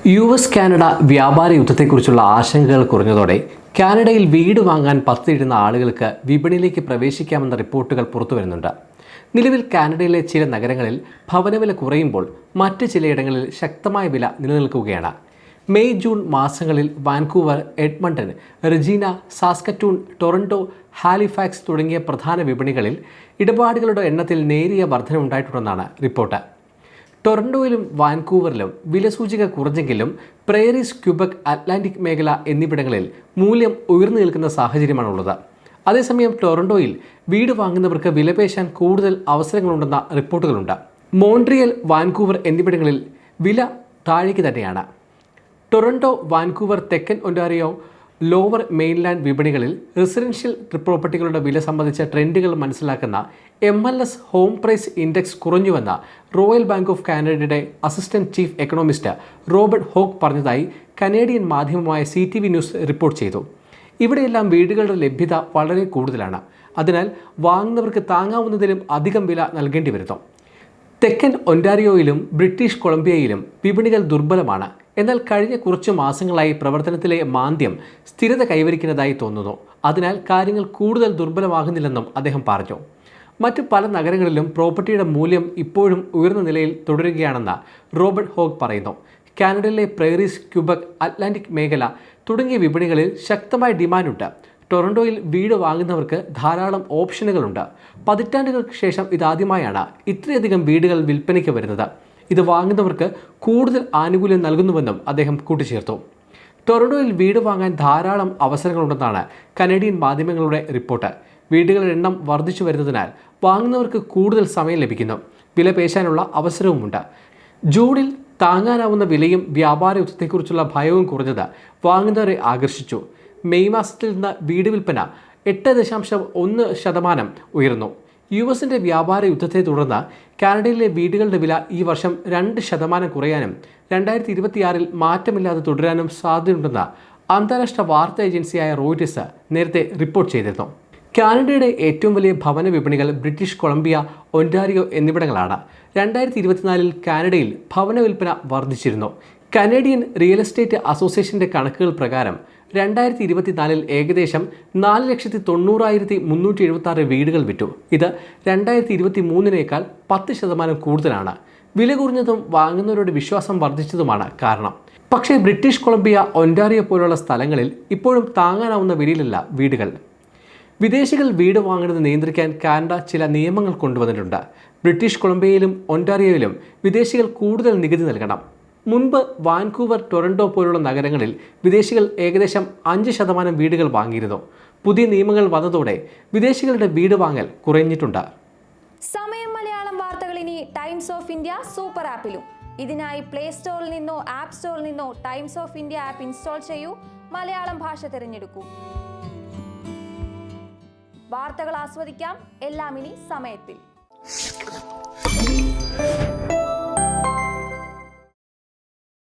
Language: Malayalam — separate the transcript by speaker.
Speaker 1: US-കാനഡ വ്യാപാര യുദ്ധത്തെക്കുറിച്ചുള്ള ആശങ്കകൾ കുറഞ്ഞതോടെ കാനഡയിൽ വീട് വാങ്ങാൻ പദ്ധതിയിടുന്ന ആളുകൾക്ക് വിപണിയിലേക്ക് പ്രവേശിക്കാമെന്ന റിപ്പോർട്ടുകൾ പുറത്തുവരുന്നുണ്ട്. നിലവിൽ കാനഡയിലെ ചില നഗരങ്ങളിൽ ഭവനവില കുറയുമ്പോൾ മറ്റ് ചിലയിടങ്ങളിൽ ശക്തമായ വില നിലനിൽക്കുകയാണ്. മെയ് ജൂൺ മാസങ്ങളിൽ Vancouver, Edmonton, Regina, Saskatoon, Toronto, Halifax തുടങ്ങിയ പ്രധാന വിപണികളിൽ ഇടപാടുകളുടെ എണ്ണത്തിൽ നേരിയ വർധനവുണ്ടായിട്ടുണ്ടെന്നാണ് റിപ്പോർട്ട്. ടൊറന്റോയിലും വാൻകൂവറിലും വിലസൂചിക കുറഞ്ഞെങ്കിലും പ്രേരീസ്, ക്യൂബക്, അറ്റ്ലാന്റിക് മേഖല എന്നിവിടങ്ങളിൽ മൂല്യം ഉയർന്നു നിൽക്കുന്ന സാഹചര്യമാണുള്ളത്. അതേസമയം ടൊറന്റോയിൽ വീട് വാങ്ങുന്നവർക്ക് വിലപേശാൻ കൂടുതൽ അവസരങ്ങളുണ്ടെന്ന റിപ്പോർട്ടുകളുണ്ട്. മോൺട്രിയൽ, വാൻകൂവർ എന്നിവിടങ്ങളിൽ വില താഴേക്ക് തന്നെയാണ്. ടൊറന്റോ, വാൻകൂവർ, തെക്കൻ ഒന്റാറിയോ, ലോവർ മെയിൻലാൻഡ് വിപണികളിൽ റെസിഡൻഷ്യൽ പ്രോപ്പർട്ടികളുടെ വില സംബന്ധിച്ച ട്രെൻഡുകൾ മനസ്സിലാക്കുന്ന MLS ഹോം പ്രൈസ് ഇൻഡെക്സ് കുറഞ്ഞുവെന്ന റോയൽ ബാങ്ക് ഓഫ് കാനഡയുടെ assistant chief economist Robert Hogue പറഞ്ഞതായി കനേഡിയൻ മാധ്യമമായ CTV ന്യൂസ് റിപ്പോർട്ട് ചെയ്തു. ഇവിടെയെല്ലാം വീടുകളുടെ ലഭ്യത വളരെ കൂടുതലാണ്. അതിനാൽ വാങ്ങുന്നവർക്ക് താങ്ങാവുന്നതിലും അധികം വില നൽകേണ്ടി വരുന്നു. തെക്കൻ ഒന്റാറിയോയിലും ബ്രിട്ടീഷ് കൊളംബിയയിലും വിപണികൾ ദുർബലമാണ്. എന്നാൽ കഴിഞ്ഞ കുറച്ച് മാസങ്ങളായി പ്രവർത്തനത്തിലെ മാന്ദ്യം സ്ഥിരത കൈവരിക്കുന്നതായി തോന്നുന്നു. അതിനാൽ കാര്യങ്ങൾ കൂടുതൽ ദുർബലമാകുന്നില്ലെന്നും അദ്ദേഹം പറഞ്ഞു. മറ്റു പല നഗരങ്ങളിലും പ്രോപ്പർട്ടിയുടെ മൂല്യം ഇപ്പോഴും ഉയർന്ന നിലയിൽ തുടരുകയാണെന്ന് റോബർട്ട് ഹോക്ക് പറയുന്നു. കാനഡയിലെ പ്രേരീസ്, ക്യൂബക്, അറ്റ്ലാന്റിക് മേഖല തുടങ്ങിയ വിപണികളിൽ ശക്തമായ ഡിമാൻഡുണ്ട്. ടൊറന്റോയിൽ വീട് വാങ്ങുന്നവർക്ക് ധാരാളം ഓപ്ഷനുകളുണ്ട്. പതിറ്റാണ്ടുകൾക്ക് ശേഷം ഇതാദ്യമായാണ് ഇത്രയധികം വീടുകൾ വിൽപ്പനയ്ക്ക് വരുന്നത്. ഇത് വാങ്ങുന്നവർക്ക് കൂടുതൽ ആനുകൂല്യം നൽകുന്നുവെന്നും അദ്ദേഹം കൂട്ടിച്ചേർത്തു. ടൊറന്റോയിൽ വീട് വാങ്ങാൻ ധാരാളം അവസരങ്ങളുണ്ടെന്നാണ് കനേഡിയൻ മാധ്യമങ്ങളുടെ റിപ്പോർട്ട്. വീടുകളുടെ എണ്ണം വർദ്ധിച്ചു വരുന്നതിനാൽ വാങ്ങുന്നവർക്ക് കൂടുതൽ സമയം ലഭിക്കുന്നു. വില പേശാനുള്ള അവസരവുമുണ്ട്. ജൂണിൽ താങ്ങാനാവുന്ന വിലയും വ്യാപാര യുദ്ധത്തെക്കുറിച്ചുള്ള ഭയവും കുറഞ്ഞത് വാങ്ങുന്നവരെ ആകർഷിച്ചു. മെയ് മാസത്തിൽ നിന്ന് വീട് വിൽപ്പന 8.1% ഉയർന്നു. US-ന്റെ വ്യാപാര യുദ്ധത്തെ തുടർന്ന് കാനഡയിലെ വീടുകളുടെ വില ഈ വർഷം 2% കുറയാനും 2026 മാറ്റമില്ലാതെ തുടരാനും സാധ്യതയുണ്ടെന്ന് അന്താരാഷ്ട്ര വാർത്താ ഏജൻസിയായ റോയിറ്റേഴ്സ് നേരത്തെ റിപ്പോർട്ട് ചെയ്തിരുന്നു. കാനഡയുടെ ഏറ്റവും വലിയ ഭവന വിപണികൾ ബ്രിട്ടീഷ് കൊളംബിയ, ഒന്റാറിയോ എന്നിവിടങ്ങളാണ്. 2024 കാനഡയിൽ ഭവന വിൽപ്പന വർദ്ധിച്ചിരുന്നു. കനേഡിയൻ റിയൽ എസ്റ്റേറ്റ് അസോസിയേഷന്റെ കണക്കുകൾ പ്രകാരം 2024 ഏകദേശം 4,90,376 വീടുകൾ വിറ്റു. ഇത് 2023 10% കൂടുതലാണ്. വില കുറഞ്ഞതും വാങ്ങുന്നവരുടെ വിശ്വാസം വർദ്ധിച്ചതുമാണ് കാരണം. പക്ഷേ ബ്രിട്ടീഷ് കൊളംബിയ, ഒന്റാറിയോ പോലുള്ള സ്ഥലങ്ങളിൽ ഇപ്പോഴും താങ്ങാനാവുന്ന വിലയിലല്ല വീടുകൾ. വിദേശികൾ വീട് വാങ്ങുന്നത് നിയന്ത്രിക്കാൻ കാനഡ ചില നിയമങ്ങൾ കൊണ്ടുവന്നിട്ടുണ്ട്. ബ്രിട്ടീഷ് കൊളംബിയയിലും ഒന്റാറിയോയിലും വിദേശികൾ കൂടുതൽ നികുതി നൽകണം. മുൻപ് വാൻകൂവർ, ടൊറന്റോ പോലുള്ള നഗരങ്ങളിൽ വിദേശികൾ ഏകദേശം 5% വീടുകൾ വാങ്ങിയിരുന്നു. പുതിയ നിയമങ്ങൾ വന്നതോടെ വിദേശികളുടെ വീട് വാങ്ങൽ കുറഞ്ഞിട്ടുണ്ട്.
Speaker 2: സമയം മലയാളം വാർത്തകൾ ഇനി ടൈംസ് ഓഫ് ഇന്ത്യ സൂപ്പർ ആപ്പിലും. ഇതിനായി പ്ലേ സ്റ്റോറിൽ നിന്നോ ആപ്പ് സ്റ്റോറിൽ നിന്നോ times of India app install ചെയ്യൂ. മലയാളം ഭാഷ തിരഞ്ഞെടുക്കൂ. വാർത്തകൾ ആസ്വദിക്കാം. എല്ലാം ഇനി സമയത്തിൽ.